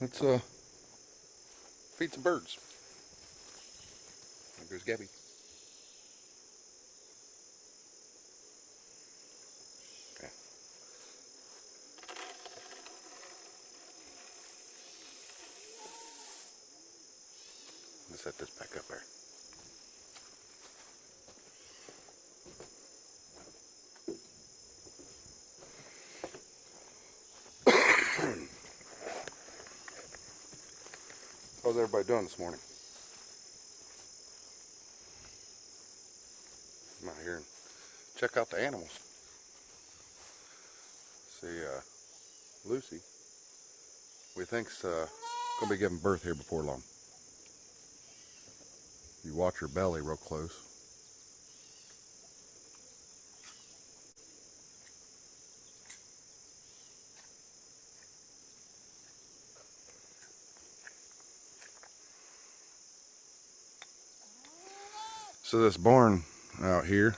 let's feed some birds. There goes Gabby. Okay. Let's set this back up there. How's everybody doing this morning? I'm out here and check out the animals. See, Lucy, we think's gonna be giving birth here before long. You watch her belly real close. So this barn out here,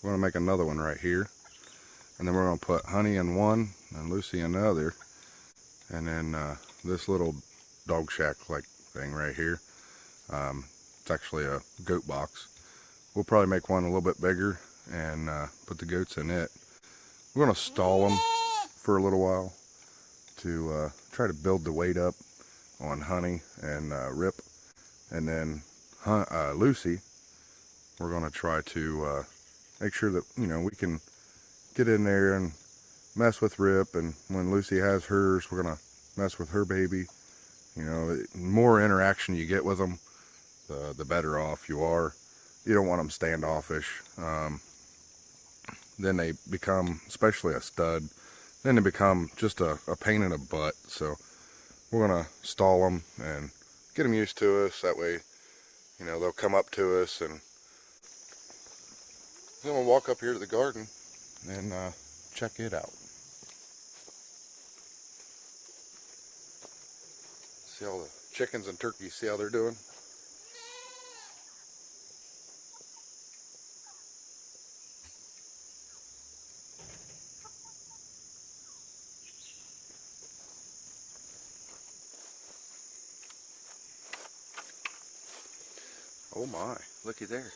we're gonna make another one right here, and then we're gonna put Honey in one and Lucy in the other, and then this little dog shack like thing right here. It's actually a goat box. We'll probably make one a little bit bigger and put the goats in it. We're gonna stall them for a little while to try to build the weight up on Honey and Rip, and then Lucy, we're gonna try to make sure that, you know, we can get in there and mess with Rip, and when Lucy has hers, we're gonna mess with her baby. You know, the more interaction you get with them, the better off you are. You don't want them standoffish. Then they become, especially a stud, then they become just a pain in the butt. So we're gonna stall them and get them used to us. That way, you know, they'll come up to us, and then we'll walk up here to the garden and check it out. See all the chickens and turkeys, see how they're doing? Oh my, looky there.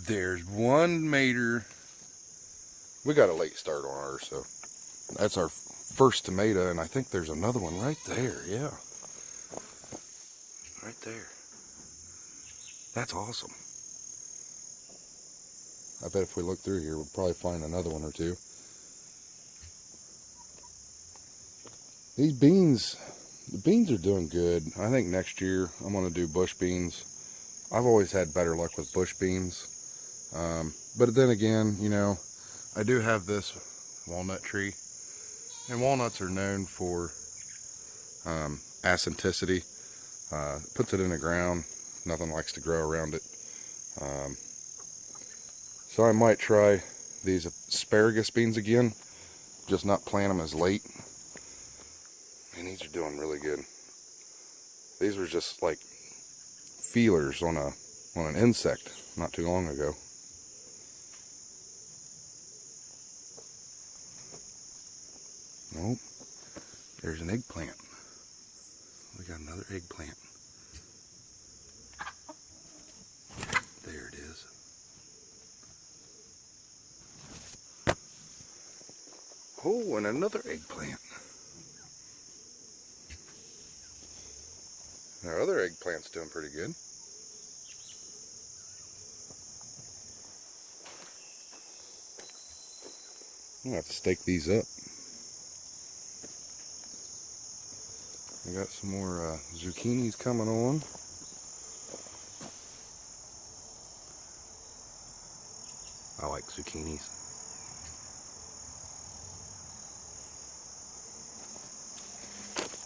There's one mater. We got a late start on ours, so that's our first tomato, and I think there's another one right there. Yeah, right there. That's awesome. I bet if we look through here, we'll probably find another one or two. These beans, the beans are doing good. I think next year I'm going to do bush beans. I've always had better luck with bush beans. But then again, you know, I do have this walnut tree, and walnuts are known for acinicity. Puts it in the ground, nothing likes to grow around it. So I might try these asparagus beans again, just not plant them as late. And these are doing really good. These were just like feelers on an insect not too long ago. Nope, there's an eggplant. We got another eggplant. There it is. Oh, and another eggplant. Our other eggplant's doing pretty good. I'm gonna have to stake these up. We got some more zucchinis coming on. I like zucchinis.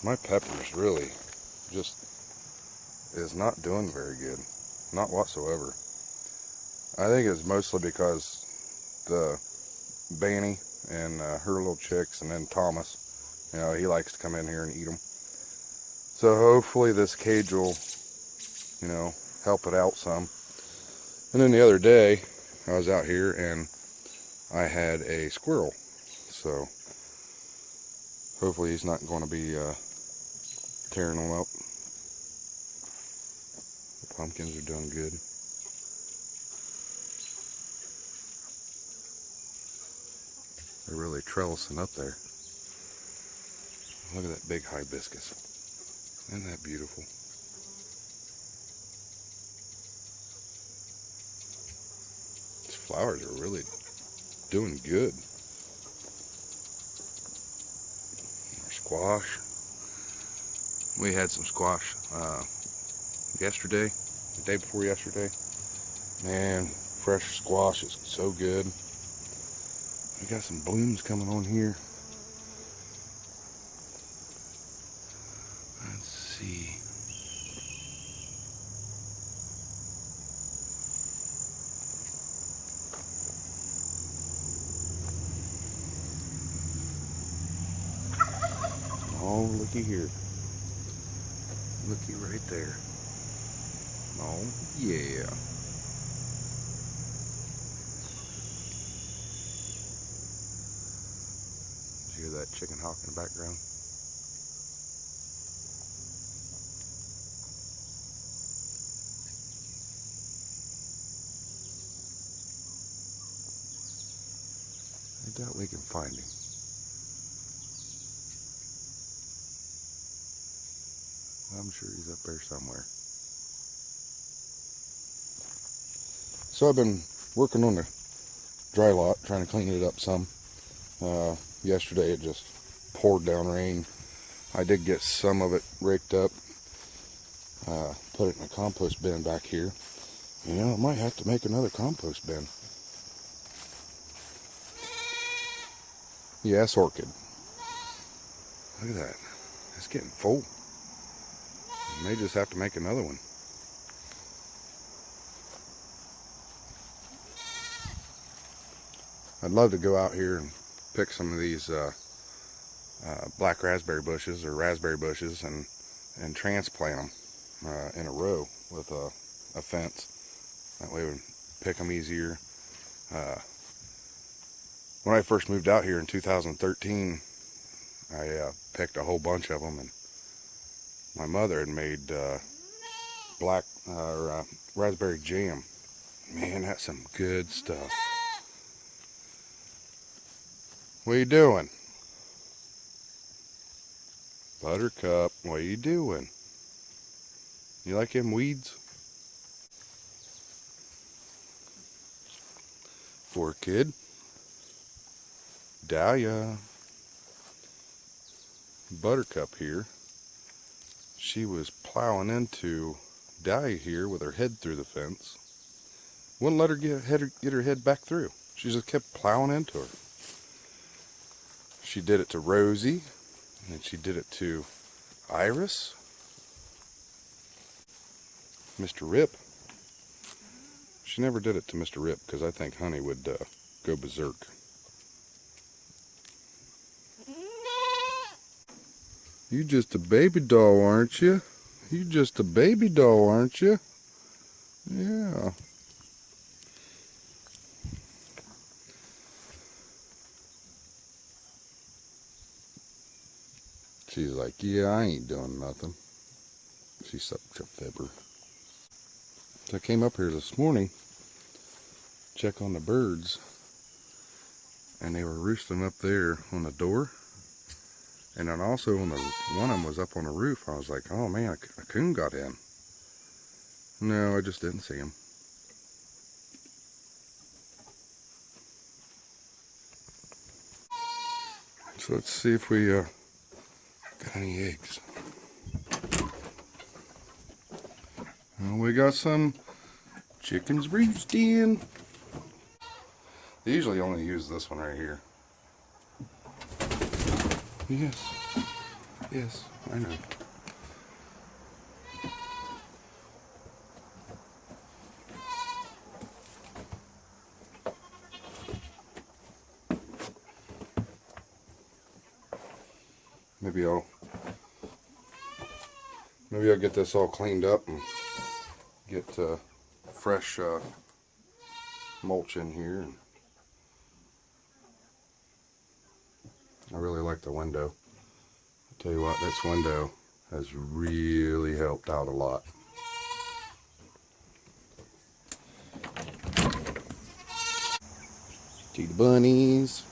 My peppers really just is not doing very good. Not whatsoever. I think it's mostly because the Banny and her little chicks, and then Thomas, you know, he likes to come in here and eat them. So hopefully this cage will, you know, help it out some. And then the other day I was out here and I had a squirrel. So Hopefully he's not going to be tearing them up. The pumpkins are doing good. They're really trellising up there. Look at that big hibiscus. Isn't that beautiful? These flowers are really doing good. Our squash. We had some squash yesterday, the day before yesterday. Man, fresh squash is so good. We got some blooms coming on here. Let's see. Oh, looky here. Looky right there. Oh, yeah. Did you hear that chicken hawk in the background? I doubt we can find him. I'm sure he's up there somewhere. So I've been working on the dry lot, trying to clean it up some. Yesterday it just poured down rain. I did get some of it raked up, put it in a compost bin back here. You know, I might have to make another compost bin. Yes, orchid. Look at that. It's getting full. I may just have to make another one. I'd love to go out here and pick some of these black raspberry bushes or raspberry bushes and transplant them in a row with a fence. That way we would pick them easier. When I first moved out here in 2013, I picked a whole bunch of them, and my mother had made raspberry jam. Man, that's some good stuff. What are you doing? Buttercup, what are you doing? You like them weeds? Orchid. Dahlia. Buttercup here. She was plowing into Dahlia here with her head through the fence. Wouldn't let her get her head back through. She just kept plowing into her. She did it to Rosie, and then she did it to Iris, Mr. Rip. She never did it to Mr. Rip because I think Honey would go berserk. You just a baby doll, aren't you? You just a baby doll, aren't you? Yeah. She's like, yeah, I ain't doing nothing. She's such a fibber. So I came up here this morning, check on the birds, and they were roosting up there on the door. And then also on one of them was up on the roof. I was like, oh man, a coon got in. No, I just didn't see him. So let's see if we got any eggs. Well, we got some chickens roosting. They usually only use this one right here. Yes. Yes, I know. Maybe I'll get this all cleaned up and get fresh mulch in here. I really like the window. Tell you what, this window has really helped out a lot. See the bunnies.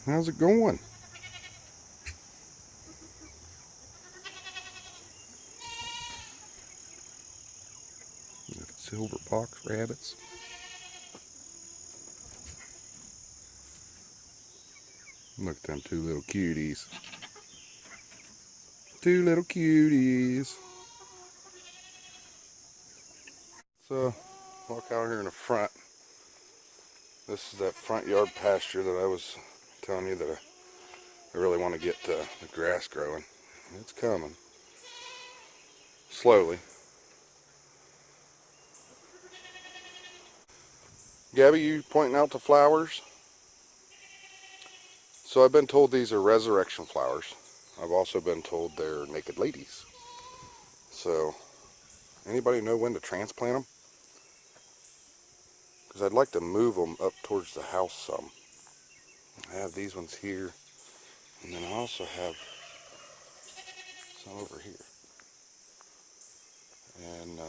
How's it going? Silver fox rabbits. Look at them two little cuties. Two little cuties. So, walk out here in the front. This is that front yard pasture that I was telling you that I really want to get the grass growing. It's coming. Slowly. Gabby, you pointing out the flowers? So I've been told these are resurrection flowers. I've also been told they're naked ladies. So, anybody know when to transplant them? Because I'd like to move them up towards the house some. I have these ones here. And then I also have some over here. And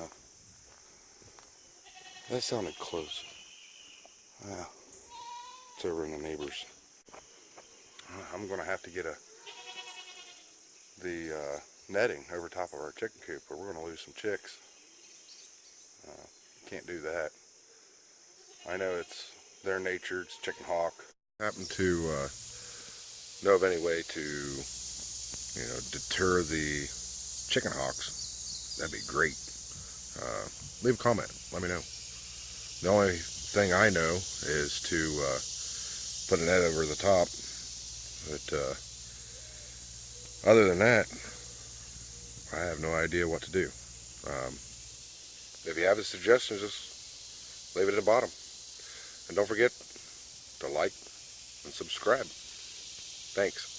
that sounded close. Yeah, it's over in the neighbors. I'm going to have to get the netting over top of our chicken coop, or we're going to lose some chicks. Can't do that. I know it's their nature, it's chicken hawk. Happen to know of any way to, deter the chicken hawks, that'd be great. Leave a comment, let me know. The only thing I know is to put a net over the top, but other than that, I have no idea what to do. If you have a suggestion, just leave it at the bottom. And don't forget to like and subscribe. Thanks.